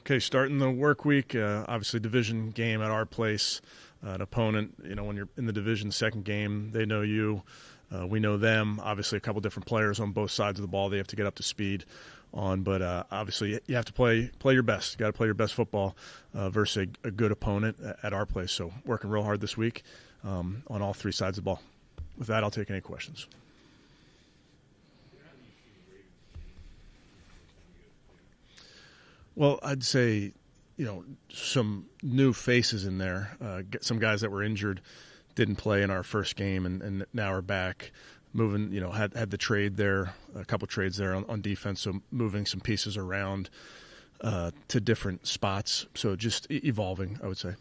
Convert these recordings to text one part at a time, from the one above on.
Okay, starting the work week, obviously division game at our place. An opponent, when you're in the division second game, they know you. We know them. Obviously, a couple different players on both sides of the ball they have to get up to speed on. But obviously, you have to play your best. You got to play your best football versus a good opponent at our place. So working real hard this week on all three sides of the ball. With that, I'll take any questions. Well, I'd say, some new faces in there. Get some guys that were injured, didn't play in our first game, and now are back. Moving, had the trade there, a couple trades there on defense, so moving some pieces around to different spots. So just evolving, I would say.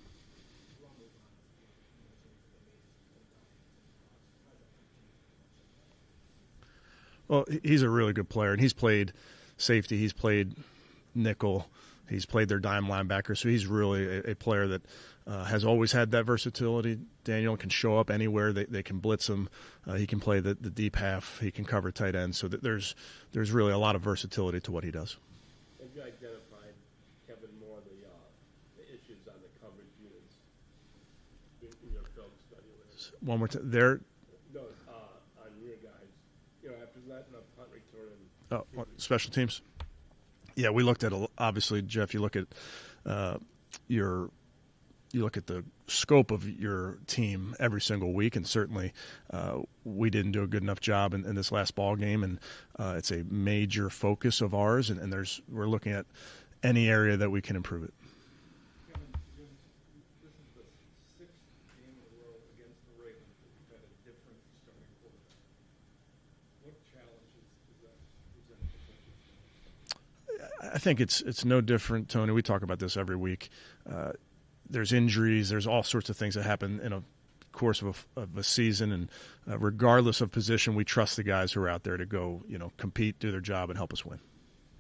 Well, he's a really good player, and he's played safety. He's played nickel. He's played their dime linebacker, so he's really a player that has always had that versatility. Daniel can show up anywhere. They can blitz him. He can play the deep half. He can cover tight end. So there's really a lot of versatility to what he does. Have you identified, Kevin, more the issues on the coverage units in your film study? One more time. No, on your guys. After letting up punt return. Special teams. Yeah, we looked at obviously, Jeff. You look at you look at the scope of your team every single week, and certainly we didn't do a good enough job in this last ball game, and it's a major focus of ours. And we're looking at any area that we can improve it. Kevin, this is the sixth game in a row against the Ravens that you've had a different starting quarterback. What challenges does that present for coaches? I think it's no different, Tony. We talk about this every week. There's injuries. There's all sorts of things that happen in a course of a season, and regardless of position, we trust the guys who are out there to go, compete, do their job, and help us win.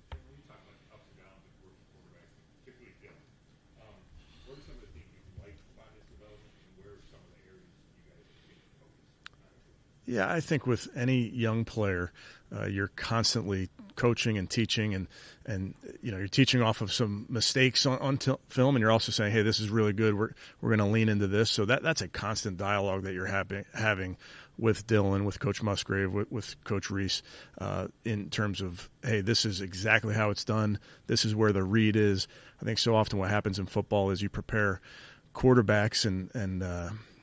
When you talk about ups and downs with quarterbacks, particularly Dylan, what are some of the things you like about his development, and where are some of the areas you guys are being focused on? Yeah, I think with any young player, you're constantly coaching and teaching, and you're teaching off of some mistakes on film, and you're also saying, hey, this is really good. We're going to lean into this. So that's a constant dialogue that you're having with Dylan, with Coach Musgrave, with Coach Reese, in terms of, hey, this is exactly how it's done. This is where the read is. I think so often what happens in football is you prepare quarterbacks and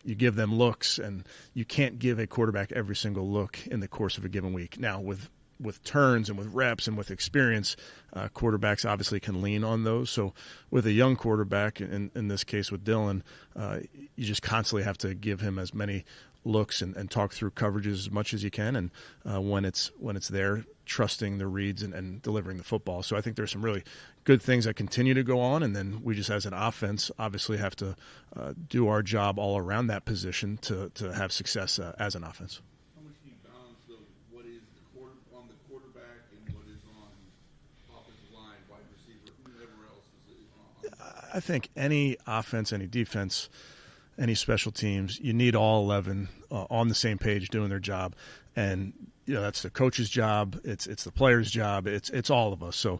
you give them looks, and you can't give a quarterback every single look in the course of a given week. Now, with turns and with reps and with experience, quarterbacks obviously can lean on those. So with a young quarterback, in this case with Dylan, you just constantly have to give him as many looks and talk through coverages as much as you can. And when it's there, trusting the reads and delivering the football. So I think there's some really good things that continue to go on. And then we just, as an offense, obviously have to do our job all around that position to have success as an offense. How much do you balance what is on the quarterback and what is on offensive line, wide receiver, whoever else is on? I think any offense, any defense, any special teams, you need all 11 on the same page doing their job. And that's the coach's job. It's the player's job. It's all of us. So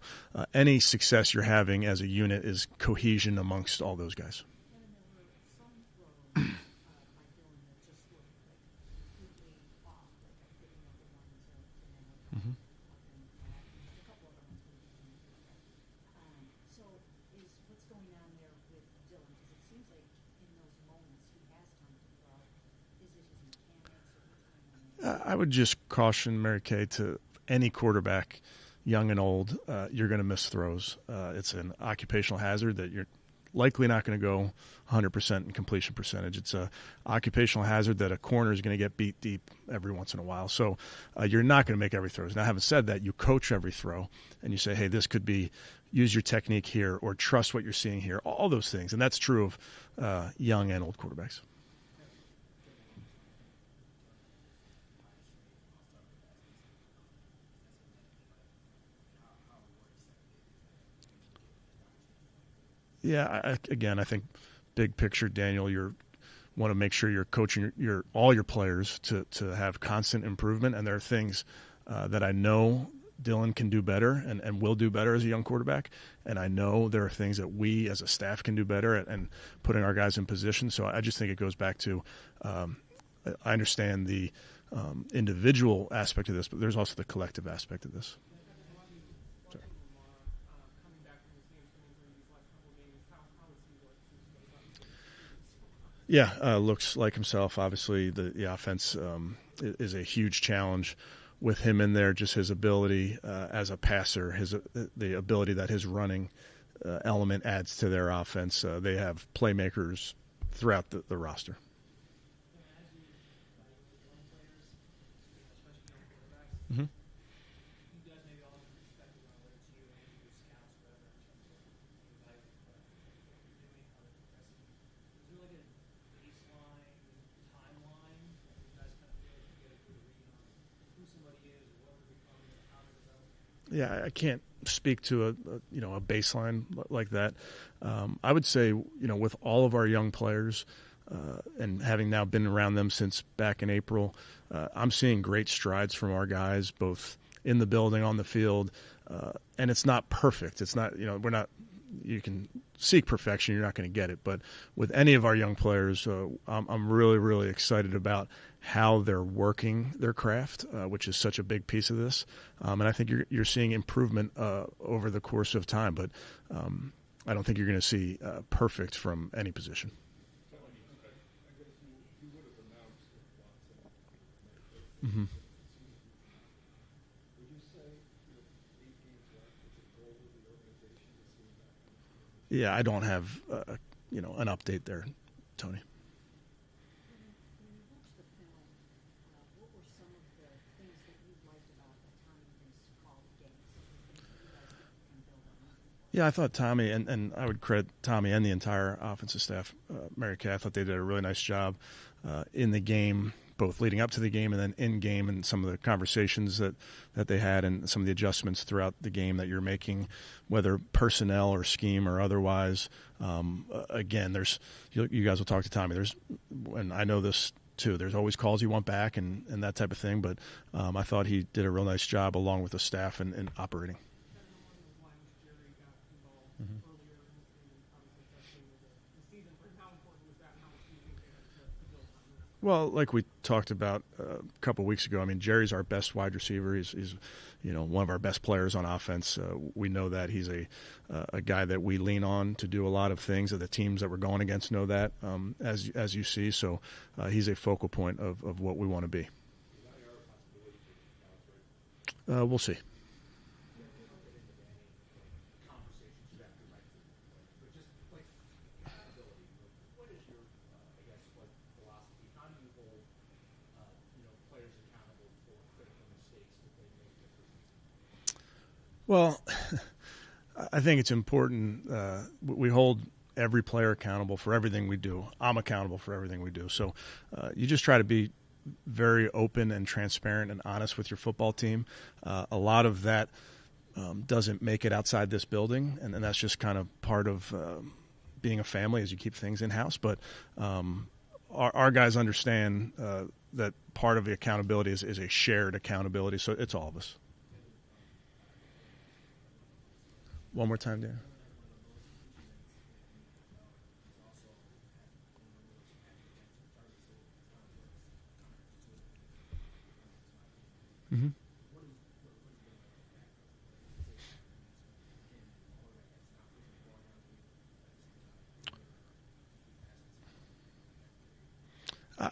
any success you're having as a unit is cohesion amongst all those guys. Mm-hmm. So is what's going on there with Dylan? Because it seems like in those moments he has time to throw. Is it his mechanics or what's going on there? I would just caution Mary Kay to any quarterback, young and old, you're going to miss throws. It's an occupational hazard that you're likely not going to go 100% in completion percentage. It's a occupational hazard that a corner is going to get beat deep every once in a while. So you're not going to make every throw. Now, having said that, you coach every throw, and you say, hey, this could be, use your technique here, or trust what you're seeing here, all those things. And that's true of young and old quarterbacks. Yeah, I think big picture, Daniel, you want to make sure you're coaching all your players to have constant improvement. And there are things that I know Dylan can do better and will do better as a young quarterback. And I know there are things that we as a staff can do better and putting our guys in position. So I just think it goes back to I understand the individual aspect of this, but there's also the collective aspect of this. Sorry. Yeah, looks like himself. Obviously, the offense is a huge challenge with him in there. Just his ability as a passer, the ability that his running element adds to their offense. They have playmakers throughout the roster. Mm-hmm. Yeah, I can't speak to a baseline like that. I would say, with all of our young players, and having now been around them since back in April, I'm seeing great strides from our guys, both in the building, on the field, and it's not perfect. It's not, we're not. You can seek perfection, you're not going to get it. But with any of our young players, I'm really, really excited about how they're working their craft, which is such a big piece of this. And I think you're seeing improvement over the course of time. But I don't think you're going to see perfect from any position. Mm-hmm. Yeah, I don't have an update there, Tony. When you watched the film, what were some of the things that you liked about the Tommy called game? Some of the things that you guys can build on? Yeah, I thought Tommy, and I would credit Tommy and the entire offensive staff, Mary Kay, I thought they did a really nice job in the game, both leading up to the game and then in game, and some of the conversations that they had and some of the adjustments throughout the game that you're making, whether personnel or scheme or otherwise. Again, you guys will talk to Tommy. And I know this too, there's always calls you want back and that type of thing, but I thought he did a real nice job along with the staff in operating. Mm-hmm. Well, like we talked about a couple of weeks ago, I mean, Jerry's our best wide receiver. He's one of our best players on offense. We know that he's a guy that we lean on to do a lot of things. That the teams that we're going against know that, as you see. So he's a focal point of what we want to be. We'll see. Well, I think it's important. We hold every player accountable for everything we do. I'm accountable for everything we do. So you just try to be very open and transparent and honest with your football team. A lot of that doesn't make it outside this building, and that's just kind of part of being a family as you keep things in-house. But our guys understand that part of the accountability is a shared accountability, so it's all of us. One more time, Dan. Mm-hmm.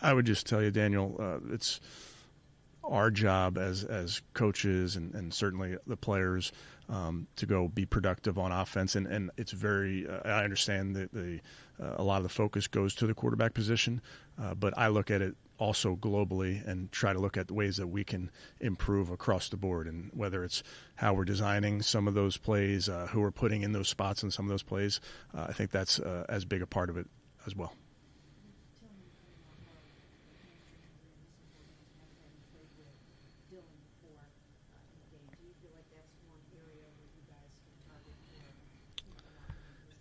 I would just tell you, Daniel, it's our job as coaches and certainly the players to go be productive on offense. And it's very I understand that a lot of the focus goes to the quarterback position, but I look at it also globally and try to look at the ways that we can improve across the board. And whether it's how we're designing some of those plays, who we're putting in those spots in some of those plays, I think that's as big a part of it as well.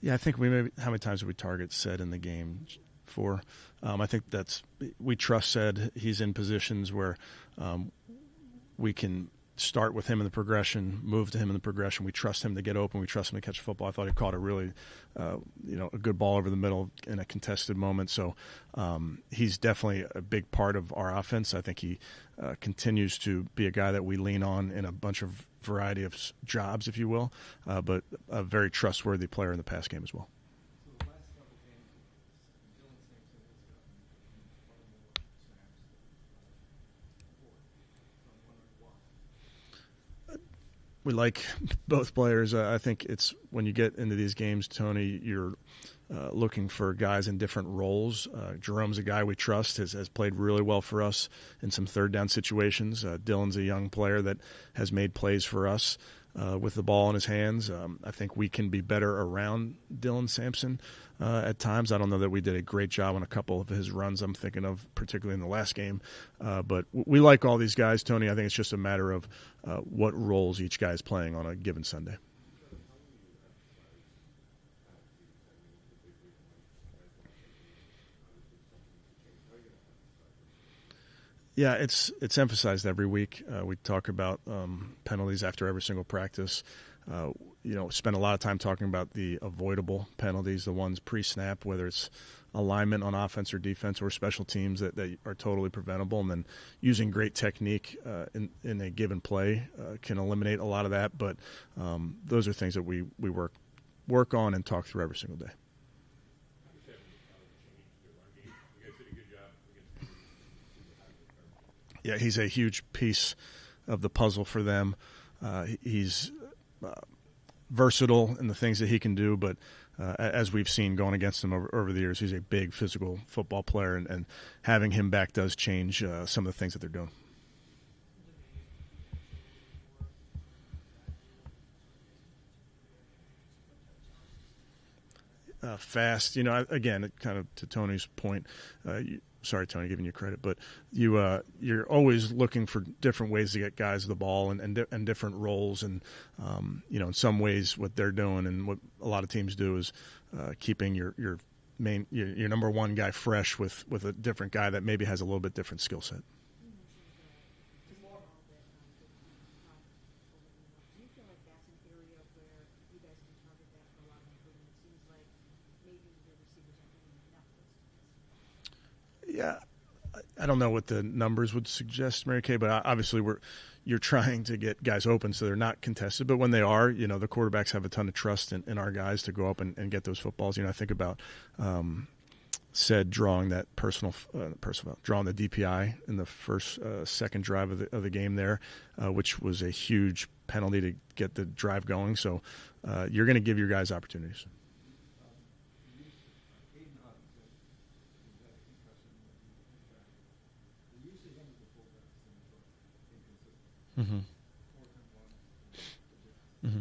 Yeah, I think how many times did we target Said in the game? 4. I think we trust Said. He's in positions where we can start with him in the progression, move to him in the progression. We trust him to get open. We trust him to catch the football. I thought he caught a really, a good ball over the middle in a contested moment. So he's definitely a big part of our offense. I think he continues to be a guy that we lean on in a bunch of variety of jobs, if you will, but a very trustworthy player in the pass game as well. So the last couple games, Dylan Sampson has gotten far more snaps before. So I'm wondering why. We like both players. I think it's when you get into these games, Tony, you're looking for guys in different roles. Jerome's a guy we trust, has played really well for us in some third down situations. Dylan's a young player that has made plays for us with the ball in his hands. I think we can be better around Dylan Sampson at times. I don't know that we did a great job on a couple of his runs I'm thinking of, particularly in the last game. But we like all these guys, Tony. I think it's just a matter of what roles each guy is playing on a given Sunday. Yeah, it's emphasized every week. We talk about penalties after every single practice. Spend a lot of time talking about the avoidable penalties, the ones pre-snap, whether it's alignment on offense or defense or special teams that are totally preventable, and then using great technique in a given play can eliminate a lot of that. But those are things that we work on and talk through every single day. Yeah, he's a huge piece of the puzzle for them. He's versatile in the things that he can do, but as we've seen going against him over the years, he's a big physical football player, and having him back does change some of the things that they're doing. Fast, again, kind of to Tony's point, sorry, Tony, giving you credit, but you're always looking for different ways to get guys the ball and different roles. And, in some ways what they're doing and what a lot of teams do is keeping your number one guy fresh with a different guy that maybe has a little bit different skill set. Do you feel like that's an area where you guys can target that for a lot of improvement? It seems like maybe the receivers aren't getting enough of those. Yeah, I don't know what the numbers would suggest, Mary Kay, but obviously you're trying to get guys open so they're not contested. But when they are, the quarterbacks have a ton of trust in our guys to go up and get those footballs. I think about drawing that drawing the DPI in the second drive of the game there, which was a huge penalty to get the drive going. So you're going to give your guys opportunities. Mm-hmm. Mm-hmm.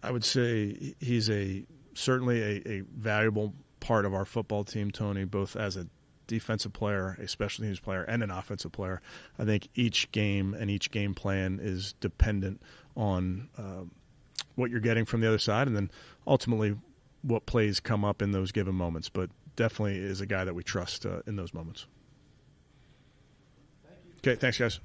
I would say he's certainly a valuable part of our football team, Tony, both as a defensive player, a special teams player, and an offensive player. I think each game and each game plan is dependent on what you're getting from the other side, and then ultimately what plays come up in those given moments. But definitely is a guy that we trust in those moments. Okay, thanks, guys.